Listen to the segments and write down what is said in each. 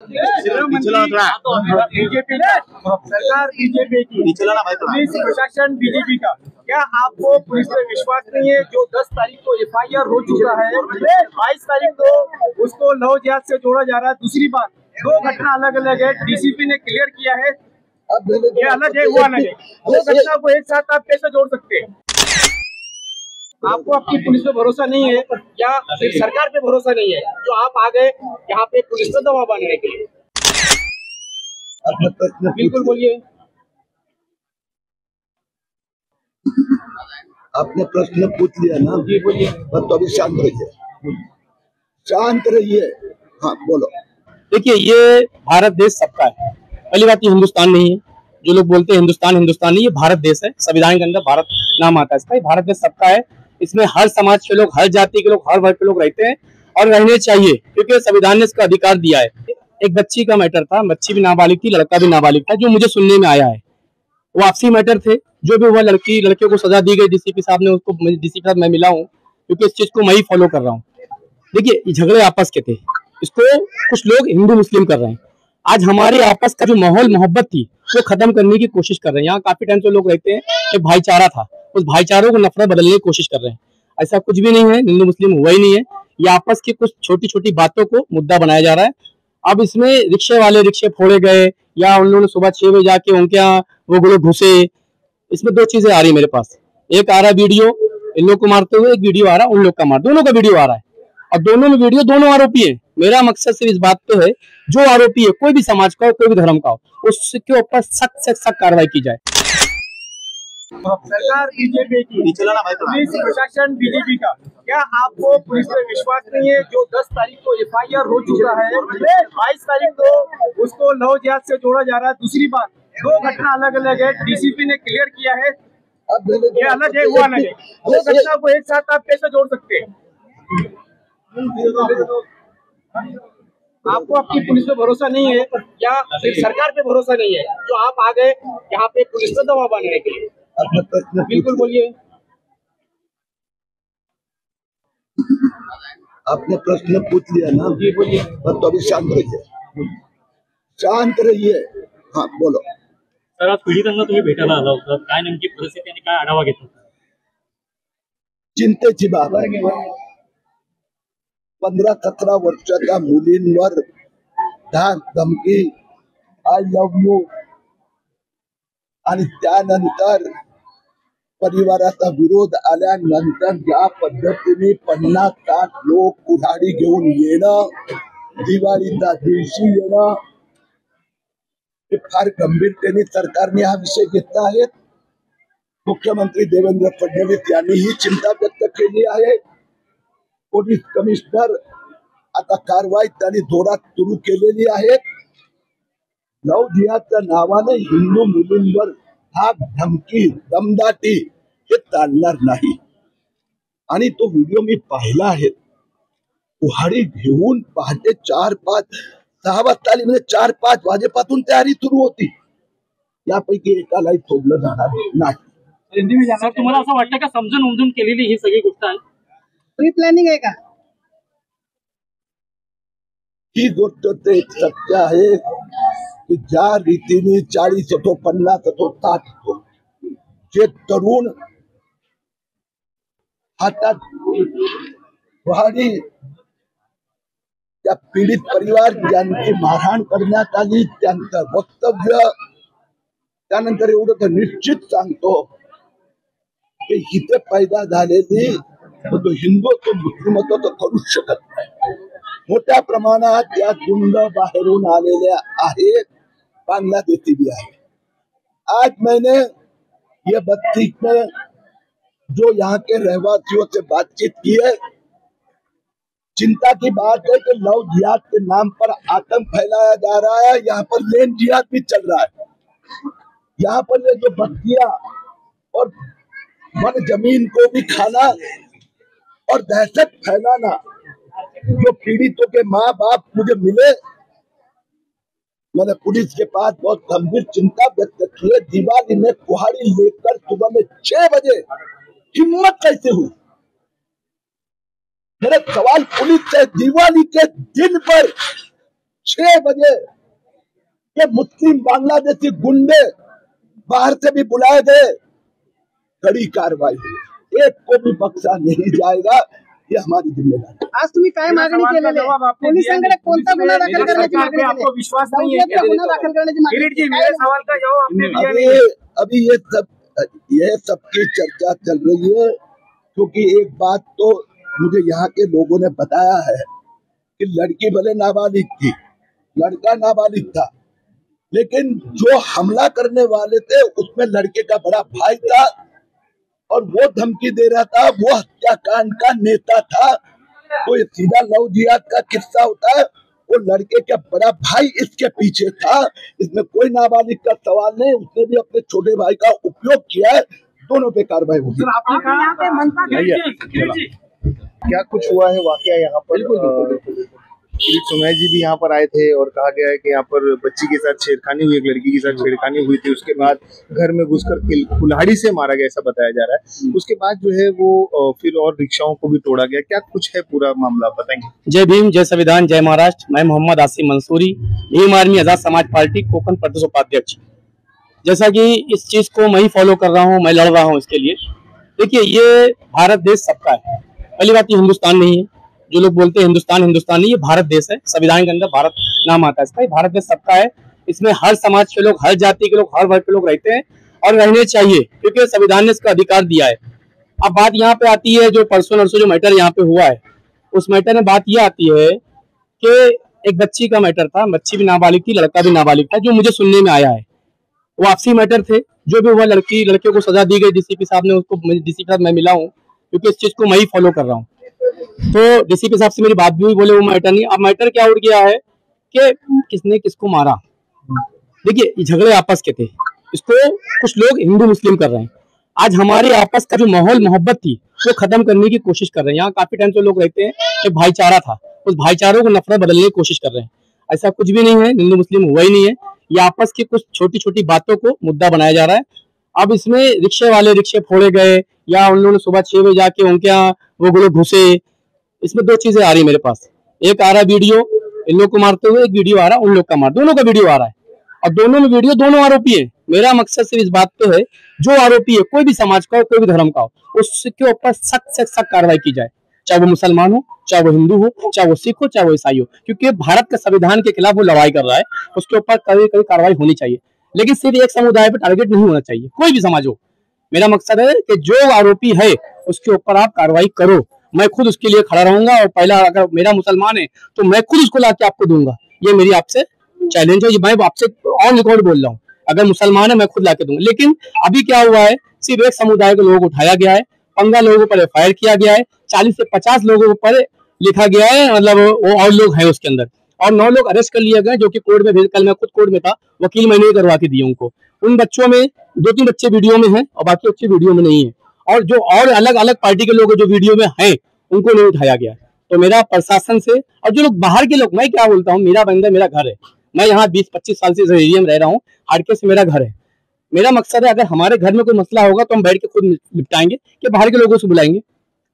BJP सरकार BJP की police प्रशासन बीजेपी का, क्या आपको पुलिस पे विश्वास नहीं है? जो 10 तारीख को FIR हो चुका है, 22 तारीख को उसको लव जिहाद से जोड़ा जा रहा है। दूसरी बात, 2 घटना अलग अलग है, DCP ने क्लियर किया है। ये अलग है, वो अलग है। 2 घटना को एक साथ आप कैसे जोड़ सकते हैं? आपको आपकी पुलिस पे भरोसा नहीं है या सिर्फ सरकार पे भरोसा नहीं है जो आप आ गए यहाँ पे पुलिस पे दबाव बनाने के लिए? बिल्कुल बोलिए। आपने प्रश्न पूछ लिया ना? जी बोलिए। बस तो अभी शांत रहिए, शांत रहिए। हाँ बोलो। देखिए, ये भारत देश सबका है। पहली बात, ये हिंदुस्तान नहीं है। जो लोग बोलते हैं हिंदुस्तान, हिंदुस्तान नहीं, ये भारत देश है। संविधान के अंदर भारत नाम आता है इसका। ये भारत देश सबका है। इसमें हर समाज के लोग, हर जाति के लोग, हर वर्ग के लोग रहते हैं और रहने चाहिए, क्योंकि संविधान ने इसका अधिकार दिया है। एक बच्ची का मैटर था, बच्ची भी नाबालिग थी, लड़का भी नाबालिग था। जो मुझे सुनने में आया है वो आपसी मैटर थे। जो भी हुआ, लड़के को सजा दी गई। DCP साहब ने उसको, DCP साहब मैं मिला हूँ क्योंकि इस चीज को मैं ही फॉलो कर रहा हूँ। देखिए, ये झगड़े आपस के थे, इसको कुछ लोग हिंदू मुस्लिम कर रहे हैं। आज हमारे आपस का जो माहौल मोहब्बत थी वो खत्म करने की कोशिश कर रहे हैं। यहाँ काफी टाइम से लोग रहते हैं, एक भाईचारा था, उस भाईचारों को नफरत बदलने की कोशिश कर रहे हैं। ऐसा कुछ भी नहीं है, हिंदू मुस्लिम हुआ ही नहीं है। ये आपस की कुछ छोटी छोटी बातों को मुद्दा बनाया जा रहा है। अब इसमें रिक्शे वाले रिक्शे फोड़े गए या उन लोगों ने सुबह 6 बजे जाके उनके यहाँ वो लोग घुसे। इसमें 2 चीजें आ रही है मेरे पास। एक आ रहा है वीडियो इन लोग को मारते हुए, एक वीडियो आ रहा है उन लोग का दोनों का वीडियो आ रहा है और दोनों में वीडियो, दोनों आरोपी है। मेरा मकसद सिर्फ इस बात पे है, जो आरोपी है, कोई भी समाज का हो, कोई भी धर्म का हो, उसके ऊपर सख्त से सख्त कार्रवाई की जाए। सरकार बीजेपी की पुलिस प्रशासन बीजेपी का, क्या आपको पुलिस पे विश्वास नहीं है? जो 10 तारीख को FIR हो चुका है, 22 तारीख को उसको लव जिहाद से जोड़ा जा रहा है। दूसरी बात, 2 घटना अलग अलग है, DCP ने क्लियर किया है। ये अलग है, वो अलग है। 2 घटना को एक साथ आप कैसे जोड़ सकते हैं? आपको आपकी पुलिस पे भरोसा नहीं है या सिर्फ सरकार पे भरोसा नहीं है जो आप आ गए यहाँ पे पुलिस पे दबाव बनाने के लिए? बिल्कुल बोलिए। आपने प्रश्न पूछ लिया ना? जी बोलिए। बस तो अभी शांत रहिए, शांत रहिए। हाँ बोलो। सर, आज पीडितांना तुम्ही भेटायला आला होता, काय नेमकी परिस्थिती आणि काय आढावा घेतला? चिंतेची बाब आहे। 15-17 वर्षाच्या मुलींवर धाक धमकी, आय लव्ह यू, आणि त्यानंतर परिवाराचा विरोध आल्यानंतर ज्या पद्धतीने 50-60 लोक कुऱ्हाडी घेऊन येणं, दिवाळीच्या दिवशी येणं, हे फार गंभीरतेने सरकारने हा विषय घेतला आहे। मुख्यमंत्री देवेंद्र फडणवीस यांनी ही चिंता व्यक्त केली आहे। पोलीस कमिशनर आता कारवाई त्यांनी जोरात सुरू केलेली आहे। लव जिहादच्या नावाने हिंदू मुलींवर धाक धमकी दमदाटी हे चालणार नाही। आणि तो व्हिडिओ मी पाहिला आहे। कुऱ्हाडी घेऊन पहाटे 4-5-6 वाजता आली, म्हणजे 4-5 वाजेपासून तयारी सुरू होती। यापैकी एकालाही सोडलं जाणार नाही। सर, तुम्हाला असं वाटतं का समजून उमजून केलेली ही सगळी गोष्ट आहे? प्री प्लॅनिंग आहे का? ही गोष्ट ते सत्य आहे की ज्या रीतीने 40 असो, 50 असो, 60 असो, जे तरुण हातात कुऱ्हाडी, त्या पीडित परिवार ज्यांची मारहाण करण्यात आली, त्यांचं वक्तव्य, त्यानंतर एवढं तर निश्चित सांगतो की इथे पैदा झालेली तो हिंदू तो मुस्लिम तो करूच शकत नाही। मोठ्या प्रमाणात या गुंड बाहेरून आलेल्या आहेत, बांग्लादेशी भी आहे। आज मैंने ये बस्ती में जो यहाँ के रहवासियों से बातचीत की है, चिंता की बात है कि लव जिहाद के नाम पर आतंक फैलाया जा रहा है। यहाँ पर लेन जिहाद भी चल रहा है। यहाँ पर ये जो बस्तियां और वन जमीन को भी खाना और दहशत फैलाना, जो पीड़ितों के माँ बाप मुझे मिले, मैंने पुलिस के पास बहुत गंभीर चिंता व्यक्त की है। दिवाली में कुऱ्हाड़ी लेकर सुबह में 6 बजे हिम्मत कैसे हुई? मेरा सवाल पुलिस से, दिवाली के दिन पर 6 बजे ये मुस्लिम बांग्लादेशी गुंडे बाहर से भी बुलाए गए, कड़ी कार्रवाई हुई, एक को भी बख्शा नहीं जाएगा, ये हमारी जिम्मेदारी। आज तुम्ही काय मागणी केलेली आहे? पोलिसांकडे कोणता गुन्हा दाखल करण्याची मागणी केली? आपको विश्वास नहीं है क्या? गुन्हा दाखल करण्याची मागणी किरीट जी, केली. मेरे सवाल का जवाब आपने दिया नहीं। अभी ये सबकी चर्चा चल रही है, क्योंकि एक बात तो मुझे यहाँ के लोगों ने बताया है कि लड़की भले नाबालिग थी, लड़का नाबालिग था, लेकिन जो हमला करने वाले थे उसमें लड़के का बड़ा भाई था और वो धमकी दे रहा था, वो हत्याकांड का नेता था। तो ये सीधा लव जिहाद का किस्सा होता है, वो लड़के का बड़ा भाई इसके पीछे था, इसमें कोई नाबालिग का सवाल नहीं, उसने भी अपने छोटे भाई का उपयोग किया है, दोनों पे कार्रवाई होगी। आपने कहा क्या कुछ हुआ है वाकया यहाँ पर? किरीट सोमैया जी भी यहाँ पर आए थे और कहा गया है कि यहाँ पर बच्ची के साथ छेड़खानी हुई, एक लड़की के साथ छेड़खानी हुई थी, उसके बाद घर में घुसकर कुल्हाड़ी से मारा गया, ऐसा बताया जा रहा है। उसके बाद जो है वो फिर और रिक्शाओं को भी तोड़ा गया। क्या कुछ है पूरा मामला, बताएंगे? जय भीम, जय संविधान, जय महाराष्ट्र। मैं मोहम्मद आसिम मंसूरी, भीम आर्मी आजाद समाज पार्टी कोकण प्रदेश उपाध्यक्ष। जैसा कि इस चीज को मैं ही फॉलो कर रहा हूँ, मैं लड़ रहा हूँ इसके लिए। देखिए, ये भारत देश सबका है, पहली बात ये हिंदुस्तान नहीं है। जो लोग बोलते हैं हिंदुस्तान हिंदुस्तान नहीं, ये भारत देश है, संविधान के अंदर भारत नाम आता है इसका। भारत देश सबका है, इसमें हर समाज के लोग, हर जाति के लोग, हर वर्ग के लोग रहते हैं और रहने चाहिए, क्योंकि संविधान ने इसका अधिकार दिया है। अब बात यहाँ पे आती है, जो परसों नरसों जो मैटर यहाँ पे हुआ है, उस मैटर में बात यह आती है कि एक बच्ची का मैटर था, बच्ची भी नाबालिग थी, लड़का भी नाबालिग था, जो मुझे सुनने में आया है। वो आपसी मैटर थे, जो भी हुआ लड़के को सजा दी गई, डीसीपी साहब ने उसको, डीसीपी साहब मैं मिला हूँ, क्योंकि इस चीज को मैं ही फॉलो कर रहा हूँ। तो डीसीपी साहब से मेरी बात भी हुई, बोले वो मैटर नहीं। अब मैटर क्या उठ गया है कि किसने किसको मारा। देखिए, ये झगड़े आपस के थे, इसको कुछ लोग हिंदू मुस्लिम कर रहे हैं। आज हमारे आपस का जो माहौल मोहब्बत थी वो खत्म करने की कोशिश कर रहे हैं। यहाँ काफी टाइम से लोग रहते हैं, एक भाईचारा था, उस भाईचारों को नफरत बदलने की कोशिश कर रहे हैं। ऐसा कुछ भी नहीं है, हिंदू मुस्लिम हुआ ही नहीं है, ये आपस की कुछ छोटी छोटी बातों को मुद्दा बनाया जा रहा है। अब इसमें रिक्शे वाले रिक्शे फोड़े गए, या उन लोगों ने सुबह 6 बजे जाके उनके यहाँ वो लोग घुसे। इसमें दो चीजें आ रही मेरे पास, एक आ रहा वीडियो इन लोग को मारते हुए, एक वीडियो आ रहा उन लोग का दोनों का वीडियो आ रहा है, और दोनों में वीडियो, दोनों आरोपी है। मेरा मकसद सिर्फ इस बात पे है, जो आरोपी है, कोई भी समाज का हो, कोई भी धर्म का हो, उसके ऊपर सख्त से सख्त कार्रवाई की जाए, चाहे वो मुसलमान हो, चाहे वो हिंदू हो, चाहे वो सिख हो, चाहे वो ईसाई हो, क्योंकि भारत के संविधान के खिलाफ वो लड़ाई कर रहा है, उसके ऊपर कभी कार्रवाई होनी चाहिए। लेकिन सिर्फ एक समुदाय पर टारगेट नहीं होना चाहिए, कोई भी समाज हो। मेरा मकसद है कि जो आरोपी है उसके ऊपर आप कार्रवाई करो। मैं खुद उसके लिए खड़ा रहूंगा, और पहला अगर मेरा मुसलमान है तो मैं खुद उसको लाके आपको दूंगा। ये मेरी आपसे चैलेंज है, ये मैं आपसे ऑन रिकॉर्ड बोल रहा हूँ। अगर मुसलमान है मैं खुद लाके दूंगा। लेकिन अभी क्या हुआ है, सिर्फ एक समुदाय के लोगों को उठाया गया है, 15 लोगों पर एफआईआर किया गया है, 40 से 50 लोगों पर लिखा गया है, मतलब वो और लोग हैं उसके अंदर, और 9 लोग अरेस्ट कर लिए गए, जो कि कोर्ट में भेज, कल मैं खुद कोर्ट में था, वकील मैंने करवा के दिए उनको। उन बच्चों में 2-3 बच्चे वीडियो में हैं और बाकी बच्चे वीडियो में नहीं है, और जो और अलग अलग पार्टी के लोग जो वीडियो में हैं उनको नहीं उठाया गया। तो मेरा प्रशासन से, और जो लोग बाहर के लोग, मैं क्या बोलता हूँ, मेरा बंदा मेरा घर है, मैं यहाँ 20-25 साल से इस एरिया में रह रहा हूँ, हाड़के से मेरा घर है। मेरा मकसद है, अगर हमारे घर में कोई मसला होगा तो हम बैठ के खुद निपटाएंगे, कि बाहर के लोगों से बुलाएंगे।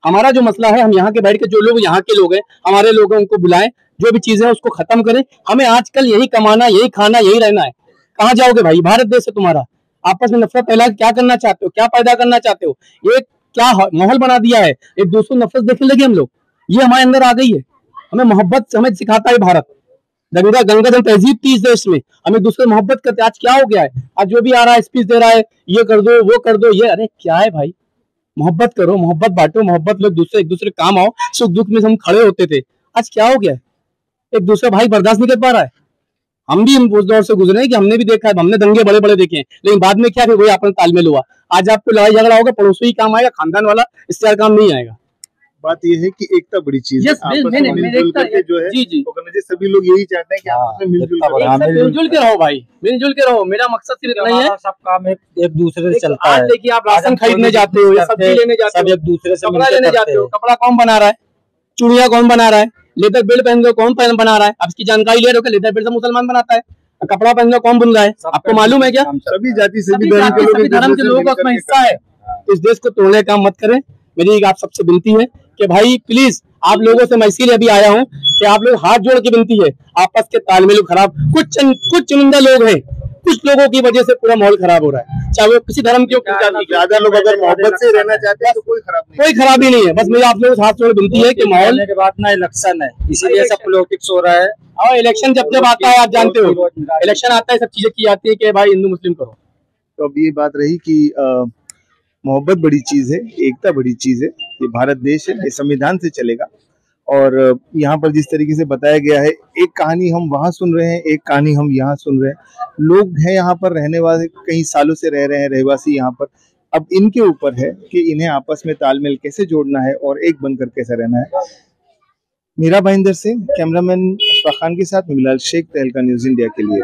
हमारा जो मसला है, हम यहाँ के बैठ के, जो लोग यहाँ के लोग हैं, हमारे लोग हैं, उनको बुलाएं, जो भी चीजें हैं उसको खत्म करें। हमें आजकल यही कमाना, यही खाना, यही रहना है। कहाँ जाओगे भाई, भारत देश है तुम्हारा। आपस में नफरत फैला, क्या करना चाहते हो, क्या पैदा करना चाहते हो, ये क्या माहौल बना दिया है, एक दूसरे नफरत देखने लगे हम लोग। ये हमारे अंदर आ गई है, हमें मोहब्बत हमें सिखाता है भारत। गंगाधर तहजीब थी इस देश में, हमें दूसरे मोहब्बत करते। आज क्या हो गया है, आज जो भी आ रहा है स्पीच दे रहा है, ये कर दो, वो कर दो, ये, अरे क्या है भाई, मोहब्बत करो, मोहब्बत बांटो, मोहब्बत लोग एक दूसरे काम आओ, सुख दुख में हम खड़े होते थे। आज क्या हो गया है, एक दूसरा भाई बर्दाश्त नहीं कर पा रहा है। हम भी उस दौर से गुजरे हैं कि हमने भी देखा है, हमने दंगे बड़े बड़े देखे हैं, लेकिन बाद में क्या, वही अपना तालमेल हुआ। आज आपको लड़ाई झगड़ा होगा, पड़ोसी ही काम आएगा, खानदान वाला इससे ज्यादा काम नहीं आएगा। बात यह है कि एकता बड़ी चीज है, आपस में मिलजुल करके जो है वो करना चाहिए। सभी लोग यही चाहते हैं कि आपस में मिलजुल के रहो भाई, मिलजुल के रहो। मेरा मकसद सिर्फ इतना ही है, सब काम एक दूसरे से चलता है। देखिए, आप राशन खरीदने जाते हो, सब्जी लेने जाते हो, एक दूसरे से कपड़ा लेने जाते हो, कपड़ा कौन बना रहा है, चूड़ियां कौन बना रहा है, लेदर बेल्ट पहन कौन बना रहा है, अब इसकी जानकारी ले रहे हो कि लेदर बेल्ट से मुसलमान बनाता है, कपड़ा पहन कौन बुन रहा है, आपको मालूम है क्या? सभी जाति सभी धर्म के लोगों का हिस्सा है। इस देश को तोड़ने का काम मत करें। मेरी आप सबसे विनती है कि भाई प्लीज आप लोगों से मैं इसीलिए अभी आया हूँ कि आप लोग हाथ जोड़ के विनती है, आपस के तालमेल खराब, कुछ चुनिंदा लोग हैं, कुछ लोगों की वजह से पूरा माहौल खराब हो रहा है, चाहे वो किसी धर्म के ज्यादा लोग अगर मोहब्बत से रहना चाहते हैं तो कोई खराबी नहीं है। बस मेरी आप लोगों से हाथ जोड़ विनती है कि माहौल के बाद ना इलेक्शन है, इसीलिए सब पॉलिटिक्स हो रहा है। और इलेक्शन जब आता है, आप जानते हो इलेक्शन आता है, सब चीजें की जाती है कि भाई हिंदू मुस्लिम करो। तो अब ये बात रही कि मोहब्बत बड़ी चीज है, एकता बड़ी चीज है, ये भारत देश है, ये संविधान से चलेगा। और यहाँ पर जिस तरीके से बताया गया है, एक कहानी हम वहाँ सुन रहे हैं, एक कहानी हम यहाँ सुन रहे हैं। लोग हैं यहाँ पर रहने वाले, कई सालों से रह रहे हैं रहवासी यहाँ पर। अब इनके ऊपर है कि इन्हें आपस में तालमेल कैसे जोड़ना है और एक बनकर कैसे रहना है। मीरा भाईंदर सिंह, कैमरामैन अशफाक खान के साथ मिलाल शेख, तहलका न्यूज़ इंडिया के लिए।